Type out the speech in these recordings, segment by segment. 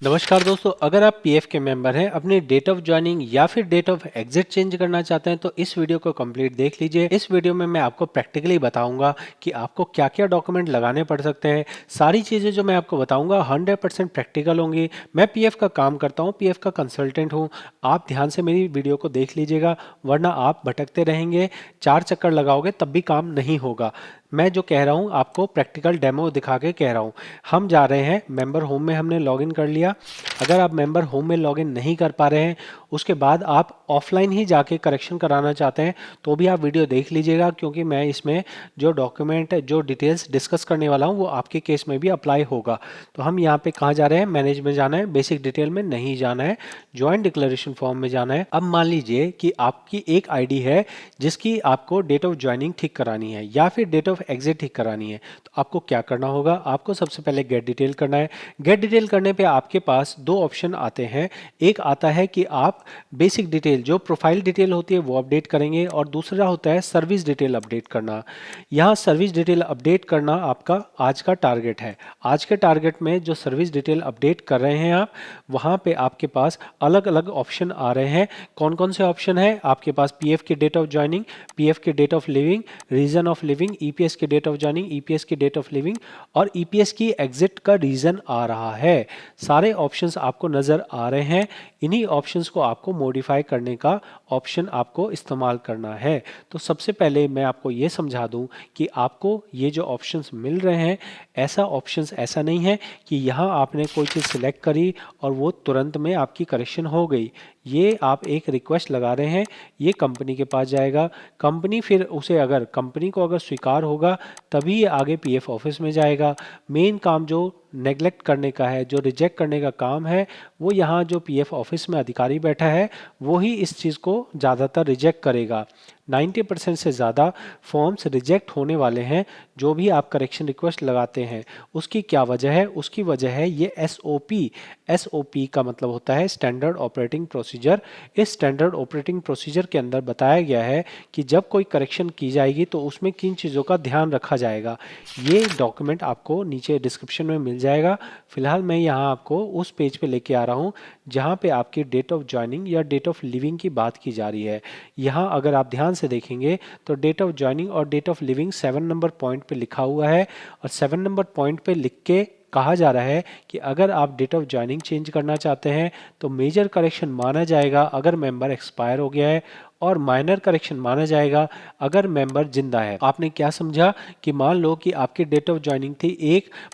नमस्कार दोस्तों, अगर आप पीएफ के मेंबर हैं, अपनी डेट ऑफ ज्वाइनिंग या फिर डेट ऑफ एग्जिट चेंज करना चाहते हैं तो इस वीडियो को कंप्लीट देख लीजिए। इस वीडियो में मैं आपको प्रैक्टिकली बताऊंगा कि आपको क्या क्या डॉक्यूमेंट लगाने पड़ सकते हैं। सारी चीज़ें जो मैं आपको बताऊंगा 100% प्रैक्टिकल होंगी। मैं पीएफ का काम करता हूं, पीएफ का कंसल्टेंट हूं। आप ध्यान से मेरी वीडियो को देख लीजिएगा, वरना आप भटकते रहेंगे, चार चक्कर लगाओगे तब भी काम नहीं होगा। मैं जो कह रहा हूँ आपको प्रैक्टिकल डेमो दिखा के कह रहा हूँ। हम जा रहे हैं मेंबर होम में, हमने लॉगिन कर लिया। अगर आप मेंबर होम में लॉगिन नहीं कर पा रहे हैं, उसके बाद आप ऑफलाइन ही जाके करेक्शन कराना चाहते हैं, तो भी आप वीडियो देख लीजिएगा, क्योंकि मैं इसमें जो डॉक्यूमेंट जो डिटेल्स डिस्कस करने वाला हूँ वो आपके केस में भी अप्लाई होगा। तो हम यहाँ पे कहाँ जा रहे हैं, मैनेज में जाना है, बेसिक डिटेल में नहीं जाना है, ज्वाइंट डिक्लेरेशन फॉर्म में जाना है। अब मान लीजिए कि आपकी एक आईडी है जिसकी आपको डेट ऑफ ज्वाइनिंग ठीक करानी है या फिर डेट ऑफ एग्जिट ठीक करानी है, तो आपको क्या करना होगा, आपको सबसे पहले गेट डिटेल करना है। गेट डिटेल करने पे आपके पास दो ऑप्शन आते हैं। एक आता है कि आप बेसिक डिटेल जो प्रोफाइल डिटेल होती है वो अपडेट करेंगे, और दूसरा होता है सर्विस डिटेल अपडेट करना। यहाँ सर्विस डिटेल अपडेट करना आपका आज का टारगेट है। आज के टारगेट में जो सर्विस डिटेल अपडेट कर रहे हैं आप, वहाँ पे आपके पास अलग अलग ऑप्शन आ रहे हैं। कौन कौन से ऑप्शन है आपके पास, पीएफ की डेट ऑफ ज्वाइनिंग, पीएफ की date of leaving, reason of leaving, EPS की डेट ऑफ ज्वाइनिंग, ईपीएस की डेट ऑफ लिविंग, और ईपीएस की एग्जिट का रीजन आ रहा है। सारे ऑप्शंस आपको नज़र आ रहे हैं। इन्हीं ऑप्शंस को आपको मॉडिफाई करने का ऑप्शन आपको इस्तेमाल करना है। तो सबसे पहले मैं आपको ये समझा दूं कि आपको ये जो ऑप्शंस मिल रहे हैं, ऐसा ऑप्शंस ऐसा नहीं है कि यहाँ आपने कोई चीज़ सिलेक्ट करी और वो तुरंत में आपकी करेक्शन हो गई। ये आप एक रिक्वेस्ट लगा रहे हैं, ये कंपनी के पास जाएगा, कंपनी फिर उसे, अगर कंपनी को अगर स्वीकार होगा तभी ये आगे पीएफ ऑफिस में जाएगा। मेन काम जो नेग्लेक्ट करने का है, जो रिजेक्ट करने का काम है, वो यहाँ जो पीएफ ऑफिस में अधिकारी बैठा है वो ही इस चीज़ को ज़्यादातर रिजेक्ट करेगा। 90% से ज़्यादा फॉर्म्स रिजेक्ट होने वाले हैं जो भी आप करेक्शन रिक्वेस्ट लगाते हैं। उसकी क्या वजह है, उसकी वजह है ये एसओपी। एसओपी का मतलब होता है स्टैंडर्ड ऑपरेटिंग प्रोसीजर। इस स्टैंडर्ड ऑपरेटिंग प्रोसीजर के अंदर बताया गया है कि जब कोई करेक्शन की जाएगी तो उसमें किन चीज़ों का ध्यान रखा जाएगा। ये डॉक्यूमेंट आपको नीचे डिस्क्रिप्शन में मिल जाएगा। फिलहाल मैं यहाँ आपको उस पेज पे लेके आ रहा हूँ जहाँ पे आपकी डेट ऑफ ज्वाइनिंग या डेट ऑफ लिविंग की बात की जा रही है। यहाँ अगर आप ध्यान से देखेंगे तो डेट ऑफ ज्वाइनिंग और date of leaving 7 number point पे लिखा हुआ है, और 7 नंबर पॉइंट पे लिख के कहा जा रहा है कि अगर आप डेट ऑफ ज्वाइनिंग चेंज करना चाहते हैं तो मेजर करेक्शन माना जाएगा अगर मेंबर एक्सपायर हो गया है, और माइनर करेक्शन माना जाएगा अगर मेंबर जिंदा है। आपने क्या समझा कि मान लो कि आपकी डेट ऑफ ज्वाइनिंग थी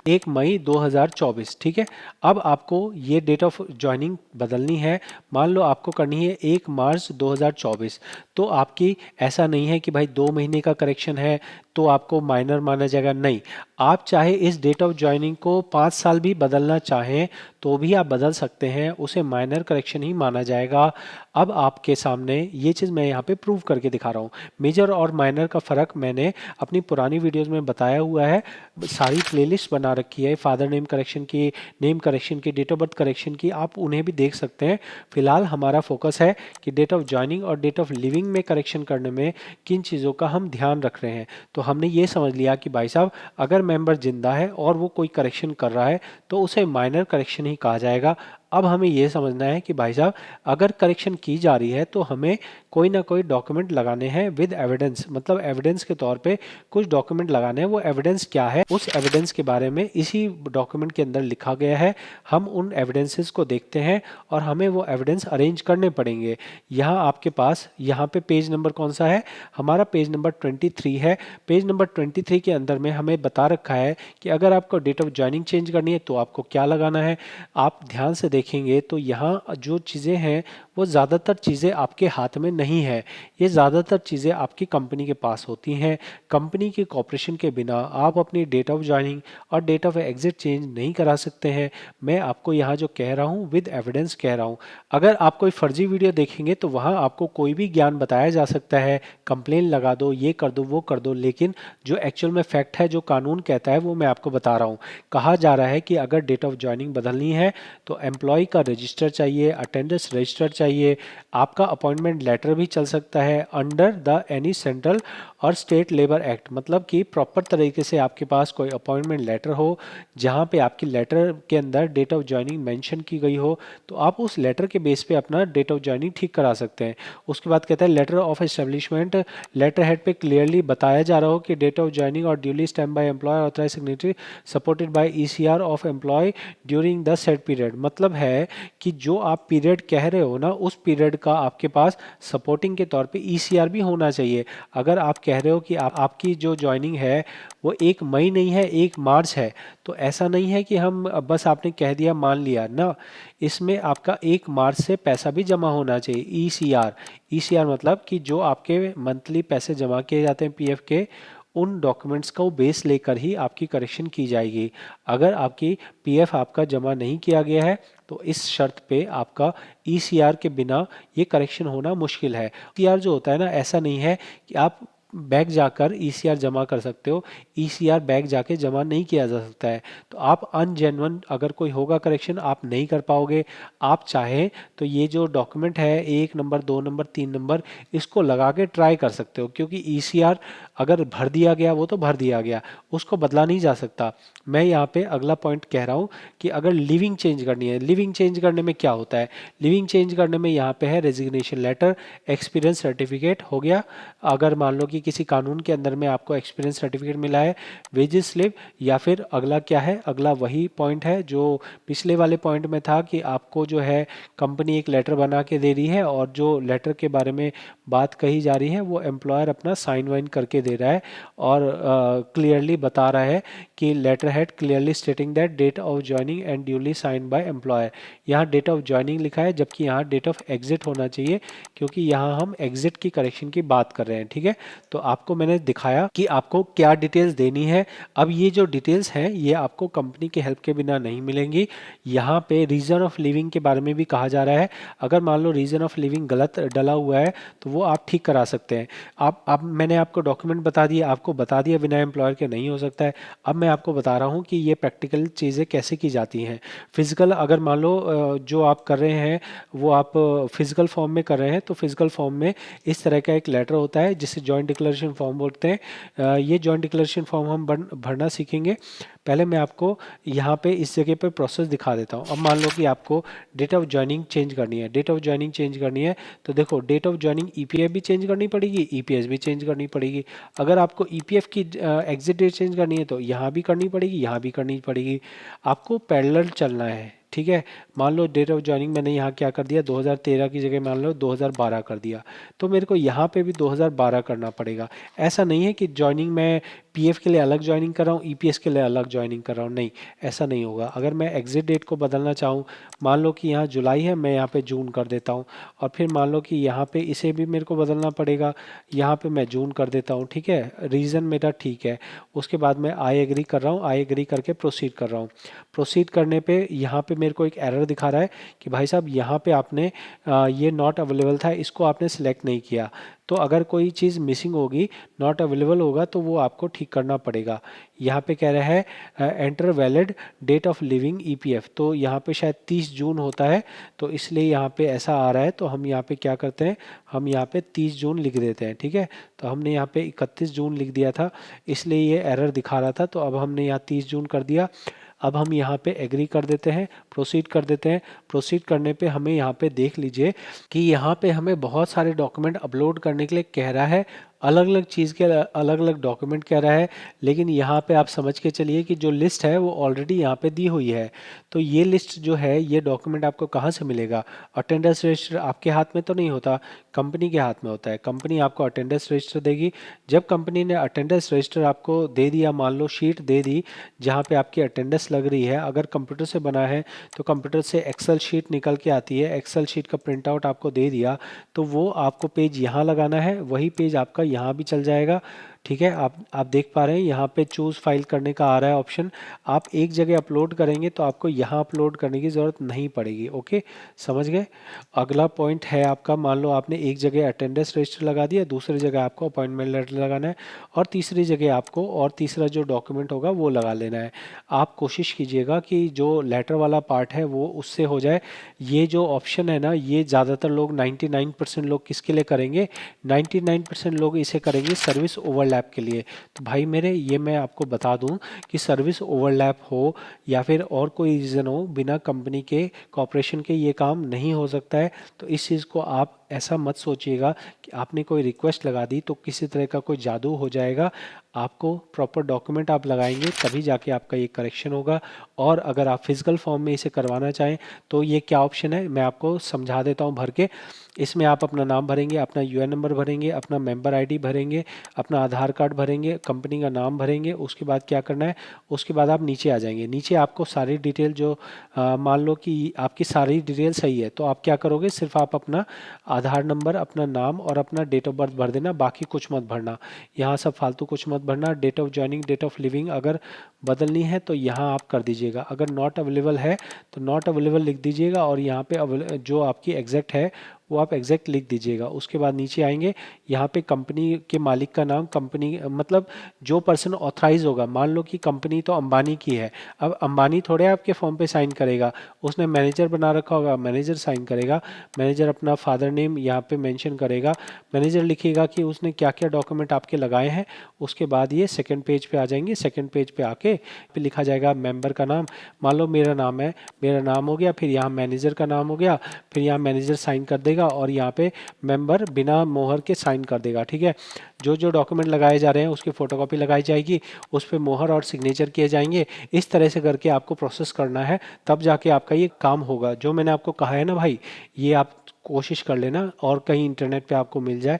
1 मई 2024, ठीक है। अब आपको ये डेट ऑफ ज्वाइनिंग बदलनी है, मान लो आपको करनी है 1 मार्च 2024। तो आपकी ऐसा नहीं है कि भाई 2 महीने का करेक्शन है तो आपको माइनर माना जाएगा, नहीं। आप चाहे इस डेट ऑफ ज्वाइनिंग को 5 साल भी बदलना चाहें तो भी आप बदल सकते हैं, उसे माइनर करेक्शन ही माना जाएगा। अब आपके सामने ये चीज़ मैं यहाँ पे प्रूव करके दिखा रहा हूँ। मेजर और माइनर का फ़र्क मैंने अपनी पुरानी वीडियोस में बताया हुआ है, सारी प्लेलिस्ट बना रखी है, फादर नेम करेक्शन की, नेम करेक्शन की, डेट ऑफ बर्थ करेक्शन की, आप उन्हें भी देख सकते हैं। फिलहाल हमारा फोकस है कि डेट ऑफ ज्वाइनिंग और डेट ऑफ लिविंग में करेक्शन करने में किन चीज़ों का हम ध्यान रख रहे हैं। तो हमने ये समझ लिया कि भाई साहब, अगर मेंबर जिंदा है और वो कोई करेक्शन कर रहा है तो उसे माइनर करेक्शन ही कहा जाएगा। अब हमें यह समझना है कि भाई साहब, अगर करेक्शन की जा रही है तो हमें कोई ना कोई डॉक्यूमेंट लगाने हैं विद एविडेंस, मतलब एविडेंस के तौर पे कुछ डॉक्यूमेंट लगाने हैं। वो एविडेंस क्या है, उस एविडेंस के बारे में इसी डॉक्यूमेंट के अंदर लिखा गया है। हम उन एविडेंसेस को देखते हैं और हमें वो एविडेंस अरेंज करने पड़ेंगे। यहाँ आपके पास यहाँ पे पेज नंबर कौन सा है, हमारा पेज नंबर 23 है। पेज नंबर 23 के अंदर में हमें बता रखा है कि अगर आपको डेट ऑफ ज्वाइनिंग चेंज करनी है तो आपको क्या लगाना है। आप ध्यान से देखेंगे तो यहाँ जो चीज़ें हैं वो ज़्यादातर चीज़ें आपके हाथ में नहीं है, ये ज़्यादातर चीज़ें आपकी कंपनी के पास होती हैं। कंपनी की कॉपरेशन के बिना आप अपनी डेट ऑफ ज्वाइनिंग और डेट ऑफ एग्जिट चेंज नहीं करा सकते हैं। मैं आपको यहाँ जो कह रहा हूँ विद एविडेंस कह रहा हूँ। अगर आप कोई फर्जी वीडियो देखेंगे तो वहाँ आपको कोई भी ज्ञान बताया जा सकता है, कंप्लेन लगा दो, ये कर दो, वो कर दो, लेकिन जो एक्चुअल में फैक्ट है, जो कानून कहता है, वो मैं आपको बता रहा हूँ। कहा जा रहा है कि अगर डेट ऑफ ज्वाइनिंग बदलनी है तो एम्प्लॉय का रजिस्टर चाहिए, अटेंडेंस रजिस्टर चाहिए, आपका अपॉइंटमेंट लेटर भी चल सकता है अंडर द एनी सेंट्रल और स्टेट लेबर एक्ट, मतलब कि प्रॉपर तरीके से आपके पास कोई अपॉइंटमेंट लेटर हो जहाँ पे आपकी लेटर के अंदर डेट ऑफ ज्वाइनिंग मेंशन की गई हो, तो आप उस लेटर के बेस पे अपना डेट ऑफ ज्वाइनिंग ठीक करा सकते हैं। उसके बाद कहता है letter of establishment, letter head पे क्लियरली बताया जा रहा हो कि डेट ऑफ ज्वाइनिंग और duly stamp by employ authorise signatory supported by ECR of employ during the set period. मतलब है कि जो आप पीरियड कह रहे हो ना, उस पीरियड का आपके पास सपोर्टिंग के तौर पे ईसीआर भी होना चाहिए। अगर आप कह रहे हो कि आपकी जो ज्वाइनिंग है वो 1 मई नहीं है, 1 मार्च है, तो ऐसा नहीं है कि हम बस आपने कह दिया मान लिया ना, इसमें आपका 1 मार्च से पैसा भी जमा होना चाहिए। ईसीआर, ईसीआर मतलब कि जो आपके मंथली पैसे जमा किए जाते हैं पीएफ के, उन डॉक्यूमेंट्स को बेस लेकर ही आपकी करेक्शन की जाएगी। अगर आपकी पीएफ आपका जमा नहीं किया गया है तो इस शर्त पे आपका ईसीआर के बिना ये करेक्शन होना मुश्किल है। ईसीआर जो होता है ना, ऐसा नहीं है कि आप बैंक जाकर ईसीआर जमा कर सकते हो, ईसीआर बैंक जाके जमा नहीं किया जा सकता है। तो आप अनजेन्युइन अगर कोई होगा करेक्शन आप नहीं कर पाओगे। आप चाहें तो ये जो डॉक्यूमेंट है 1 नंबर, 2 नंबर, 3 नंबर, इसको लगा के ट्राई कर सकते हो, क्योंकि ईसीआर अगर भर दिया गया वो तो भर दिया गया, उसको बदला नहीं जा सकता। मैं यहाँ पे अगला पॉइंट कह रहा हूँ कि अगर लिविंग चेंज करनी है, लिविंग चेंज करने में क्या होता है, लिविंग चेंज करने में यहाँ पे है रेजिग्नेशन लेटर, एक्सपीरियंस सर्टिफिकेट हो गया। अगर मान लो कि किसी कानून के अंदर में आपको एक्सपीरियंस सर्टिफिकेट मिला है, वेजेस स्लिप, या फिर अगला क्या है, अगला वही पॉइंट है जो पिछले वाले पॉइंट में था कि आपको जो है कंपनी एक लेटर बना के दे रही है और जो लेटर के बारे में बात कही जा रही है वो एम्प्लॉयर अपना साइन वाइन करके दे रहा है और क्लियरली बता रहा है कि letter head clearly stating that date of joining and duly sign by employer. यहाँ डेट ऑफ ज्वाइनिंग लिखा है जबकि यहाँ डेट ऑफ एग्जिट होना चाहिए, क्योंकि यहाँ हम एग्जिट की करेक्शन की बात कर रहे हैं। ठीक है, तो आपको मैंने दिखाया कि आपको क्या डिटेल्स देनी है। अब ये जो डिटेल्स हैं ये आपको कंपनी के हेल्प के बिना नहीं मिलेंगी। यहाँ पे रीजन ऑफ लिविंग के बारे में भी कहा जा रहा है। अगर मान लो रीजन ऑफ लिविंग गलत डला हुआ है तो वो आप ठीक करा सकते हैं। आप मैंने आपको डॉक्यूमेंट बता दिया, आपको बता दिया बिना एम्प्लॉयर के नहीं हो सकता है। अब मैं आपको बता रहा हूँ कि ये प्रैक्टिकल चीज़ें कैसे की जाती हैं। फिजिकल अगर मान लो जो आप कर रहे हैं वो आप फिजिकल फॉर्म में कर रहे हैं, तो फिजिकल फॉर्म में इस तरह का एक लेटर होता है जिसे जॉइंट डिक्लेरेशन फॉर्म बोलते हैं। ये जॉइंट डिक्लेरेशन फॉर्म हम भरना सीखेंगे। पहले मैं आपको यहाँ पे इस जगह पे प्रोसेस दिखा देता हूँ। अब मान लो कि आपको डेट ऑफ ज्वाइनिंग चेंज करनी है, डेट ऑफ ज्वाइनिंग चेंज करनी है, तो देखो डेट ऑफ ज्वाइनिंग ईपीएफ भी चेंज करनी पड़ेगी, ईपीएस भी चेंज करनी पड़ेगी। अगर आपको ईपीएफ की एग्जिट डेट चेंज करनी है तो यहाँ भी करनी पड़ेगी, यहाँ भी करनी पड़ेगी। आपको पैरेलल चलना है। ठीक है, मान लो डेट ऑफ ज्वाइनिंग मैंने यहाँ क्या कर दिया, 2013 की जगह मान लो 2012 कर दिया, तो मेरे को यहाँ पे भी 2012 करना पड़ेगा। ऐसा नहीं है कि ज्वाइनिंग मैं पीएफ के लिए अलग ज्वाइनिंग कर रहा हूँ, ईपीएस के लिए अलग ज्वाइनिंग कर रहा हूँ, नहीं, ऐसा नहीं होगा। अगर मैं एग्जिट डेट को बदलना चाहूँ, मान लो कि यहाँ जुलाई है, मैं यहाँ पे जून कर देता हूँ, और फिर मान लो कि यहाँ पे इसे भी मेरे को बदलना पड़ेगा, यहाँ पे मैं जून कर देता हूँ। ठीक है, रीज़न मेरा ठीक है। उसके बाद मैं आई एग्री कर रहा हूँ, आई एग्री करके प्रोसीड कर रहा हूँ। प्रोसीड करने पे यहाँ पे मेरे को एक एरर दिखा रहा है कि भाई साहब यहाँ पे आपने ये नॉट अवेलेबल था, इसको आपने सिलेक्ट नहीं किया। तो अगर कोई चीज़ मिसिंग होगी, नॉट अवेलेबल होगा, तो वो आपको ठीक करना पड़ेगा। यहाँ पे कह रहा है enter valid date of leaving EPF, तो यहाँ पे शायद 30 जून होता है, तो इसलिए यहाँ पे ऐसा आ रहा है। तो हम यहाँ पे क्या करते हैं, हम यहाँ पे 30 जून लिख देते हैं। ठीक है, तो हमने यहाँ पे 31 जून लिख दिया था, इसलिए ये एरर दिखा रहा था, तो अब हमने यहाँ 30 जून कर दिया। अब हम यहाँ पे एग्री कर देते हैं, प्रोसीड कर देते हैं। प्रोसीड करने पे हमें यहाँ पे देख लीजिए कि यहाँ पे हमें बहुत सारे डॉक्यूमेंट अपलोड करने के लिए कह रहा है, अलग अलग चीज़ के अलग अलग डॉक्यूमेंट कह रहा है। लेकिन यहाँ पे आप समझ के चलिए कि जो लिस्ट है वो ऑलरेडी यहाँ पे दी हुई है। तो ये लिस्ट जो है, ये डॉक्यूमेंट आपको कहाँ से मिलेगा? अटेंडेंस रजिस्टर आपके हाथ में तो नहीं होता, कंपनी के हाथ में होता है। कंपनी आपको अटेंडेंस रजिस्टर देगी। जब कंपनी ने अटेंडेंस रजिस्टर आपको दे दिया, मान लो शीट दे दी जहाँ पे आपकी अटेंडेंस लग रही है, अगर कंप्यूटर से बना है तो कंप्यूटर से एक्सेल शीट निकल के आती है, एक्सेल शीट का प्रिंट आउट आपको दे दिया, तो वो आपको पेज यहाँ लगाना है, वही पेज आपका यहाँ भी चल जाएगा। ठीक है, आप देख पा रहे हैं यहाँ पे चूज फाइल करने का आ रहा है ऑप्शन। आप एक जगह अपलोड करेंगे तो आपको यहाँ अपलोड करने की ज़रूरत नहीं पड़ेगी। ओके, समझ गए। अगला पॉइंट है आपका, मान लो आपने एक जगह अटेंडेंस रजिस्टर लगा दिया, दूसरी जगह आपको अपॉइंटमेंट लेटर लगाना है, और तीसरी जगह आपको और तीसरा जो डॉक्यूमेंट होगा वो लगा लेना है। आप कोशिश कीजिएगा कि जो लेटर वाला पार्ट है वो उससे हो जाए। ये जो ऑप्शन है ना, ये ज़्यादातर लोग 99% लोग किसके लिए करेंगे, 99% लोग इसे करेंगे सर्विस ओवरलैप के लिए। तो भाई मेरे, ये मैं आपको बता दूं कि सर्विस ओवरलैप हो या फिर और कोई रीज़न हो, बिना कंपनी के कॉर्पोरेशन के ये काम नहीं हो सकता है। तो इस चीज़ को आप ऐसा मत सोचिएगा कि आपने कोई रिक्वेस्ट लगा दी तो किसी तरह का कोई जादू हो जाएगा। आपको प्रॉपर डॉक्यूमेंट आप लगाएंगे तभी जाके आपका ये करेक्शन होगा। और अगर आप फिजिकल फॉर्म में इसे करवाना चाहें तो ये क्या ऑप्शन है मैं आपको समझा देता हूँ भर के। इसमें आप अपना नाम भरेंगे, अपना यूएन नंबर भरेंगे, अपना मेंबर आईडी भरेंगे, अपना आधार कार्ड भरेंगे, कंपनी का नाम भरेंगे। उसके बाद क्या करना है, उसके बाद आप नीचे आ जाएंगे। नीचे आपको सारी डिटेल जो मान लो कि आपकी सारी डिटेल सही है तो आप क्या करोगे, सिर्फ आप अपना आधार नंबर, अपना नाम और अपना डेट ऑफ बर्थ भर देना, बाकी कुछ मत भरना। यहाँ सब फालतू कुछ मत भरना। Date of joining, date of leaving अगर बदलनी है तो यहाँ आप कर दीजिएगा। अगर नॉट अवेलेबल है तो नॉट अवेलेबल लिख दीजिएगा, और यहाँ पे जो आपकी एग्जैक्ट है वो आप एग्जैक्ट लिख दीजिएगा। उसके बाद नीचे आएंगे, यहाँ पे कंपनी के मालिक का नाम, कंपनी मतलब जो पर्सन ऑथराइज होगा। मान लो कि कंपनी तो अंबानी की है, अब अंबानी थोड़े आपके फॉर्म पे साइन करेगा, उसने मैनेजर बना रखा होगा, मैनेजर साइन करेगा। मैनेजर अपना फादर नेम यहाँ पे मेंशन करेगा, मैनेजर लिखेगा कि उसने क्या क्या डॉक्यूमेंट आपके लगाए हैं। उसके बाद ये सेकंड पेज पे आ जाएंगे। सेकंड पेज पे आके पे लिखा जाएगा मेंबर का नाम। मान लो मेरा नाम है, मेरा नाम हो गया, फिर यहाँ मैनेजर का नाम हो गया, फिर यहाँ मैनेजर साइन कर देगा और यहाँ पे मेंबर बिना मोहर के साइन कर देगा। ठीक है, जो जो डॉक्यूमेंट लगाए जा रहे हैं उसकी फोटोकॉपी लगाई जाएगी, उस पर मोहर और सिग्नेचर किए जाएंगे। इस तरह से करके आपको प्रोसेस करना है, तब जाके आपका ये काम होगा। जो मैंने आपको कहा है ना भाई, ये आप कोशिश कर लेना, और कहीं इंटरनेट पे आपको मिल जाए,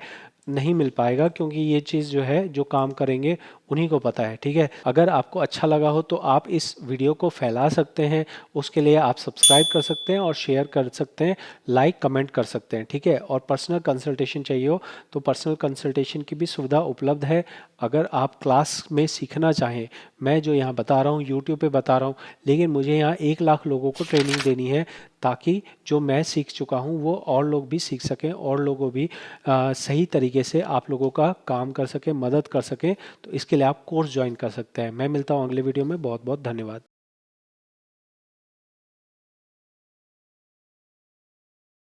नहीं मिल पाएगा, क्योंकि ये चीज़ जो है जो काम करेंगे उन्हीं को पता है। ठीक है, अगर आपको अच्छा लगा हो तो आप इस वीडियो को फैला सकते हैं, उसके लिए आप सब्सक्राइब कर सकते हैं और शेयर कर सकते हैं, लाइक कमेंट कर सकते हैं। ठीक है, और पर्सनल कंसल्टेशन चाहिए हो तो पर्सनल कंसल्टेशन की भी सुविधा उपलब्ध है। अगर आप क्लास में सीखना चाहें, मैं जो यहाँ बता रहा हूँ यूट्यूब पे बता रहा हूँ, लेकिन मुझे यहाँ 1 लाख लोगों को ट्रेनिंग देनी है, ताकि जो मैं सीख चुका हूँ वो और लोग भी सीख सकें, और लोगों भी सही तरीके से आप लोगों का काम कर सकें, मदद कर सकें। तो इसके लिए आप कोर्स ज्वाइन कर सकते हैं। मैं मिलता हूँ अगले वीडियो में। बहुत बहुत धन्यवाद।